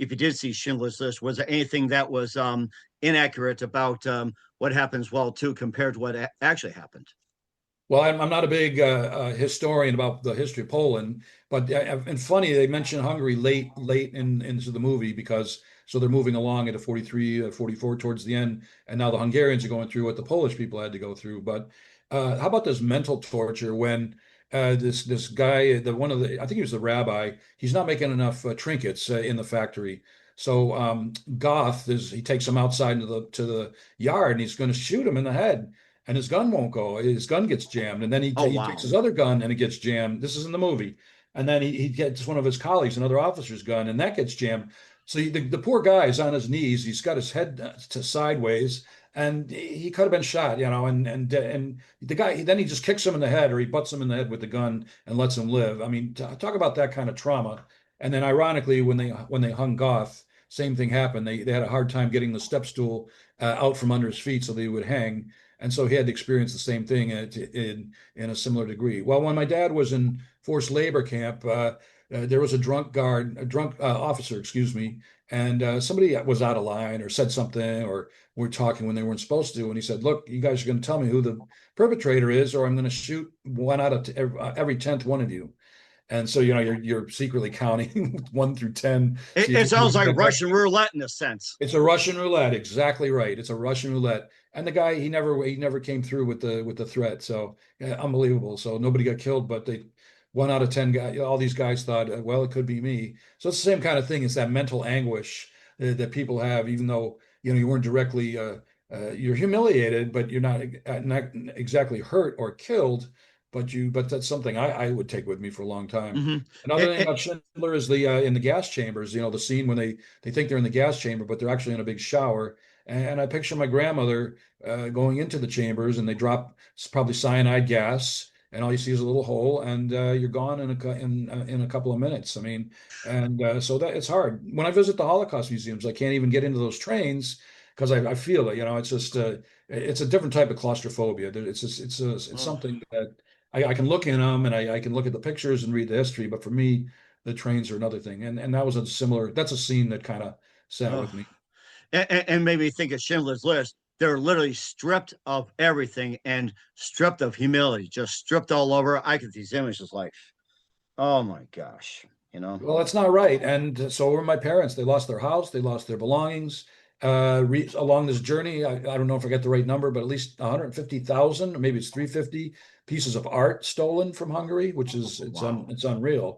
if you did see Schindler's List, was there anything that was inaccurate about what happens World War II compared to what actually happened? Well, I'm not a big historian about the history of Poland, but and funny they mention Hungary late into the movie because so they're moving along at a 43, 44 towards the end, and now the Hungarians are going through what the Polish people had to go through. But how about this mental torture when this guy, the one of the I think he was the rabbi, he's not making enough trinkets in the factory. So Goth is he takes him outside into the yard and he's going to shoot him in the head and his gun won't go. His gun gets jammed, and then Oh, he takes wow. his other gun and it gets jammed. This is in the movie, and then he gets one of his colleagues, another officer's gun, and that gets jammed. So the poor guy is on his knees. He's got his head to sideways, and he could have been shot, you know. And the guy then he just kicks him in the head, or he butts him in the head with the gun and lets him live. I mean, talk about that kind of trauma. And then ironically, when they hung Goth, same thing happened. They had a hard time getting the step stool out from under his feet so they would hang, and so he had to experience the same thing in a similar degree. Well, when my dad was in forced labor camp, there was a drunk officer, excuse me, and somebody was out of line or said something or were talking when they weren't supposed to. And he said, "Look, you guys are going to tell me who the perpetrator is, or I'm going to shoot one out of every 10th one of you." And so, you know, you're secretly counting 1 through 10. It, See if it you can sounds like pick up. Russian roulette in a sense. It's a Russian roulette, exactly right. It's a Russian roulette, and the guy he never came through with the threat. So yeah, unbelievable. So nobody got killed, but they 1 out of 10 guys. All these guys thought, well, it could be me. So it's the same kind of thing. It's that mental anguish that people have, even though you know you weren't directly you're humiliated, but you're not exactly hurt or killed. But that's something I would take with me for a long time. Hmm. Another thing about Schindler is the in the gas chambers. You know, the scene when they think they're in the gas chamber, but they're actually in a big shower. And I picture my grandmother going into the chambers, and they drop probably cyanide gas, and all you see is a little hole, and you're gone in a couple of minutes. I mean, and so that it's hard. When I visit the Holocaust museums, I can't even get into those trains because I feel it. You know, it's just it's a different type of claustrophobia. It's just, it's Oh. something that I can look in them and I can look at the pictures and read the history, but for me, the trains are another thing. And that was a similar, that's a scene that kind of sat Oh. with me. And made me think of Schindler's List. They're literally stripped of everything and stripped of humility, just stripped all over. I get these images like, oh my gosh, you know. Well, that's not right. And so were my parents. They lost their house, they lost their belongings. Along this journey, I don't know if I got the right number, but at least 150,000, or maybe it's 350 pieces of art stolen from Hungary, which is Wow. it's unreal.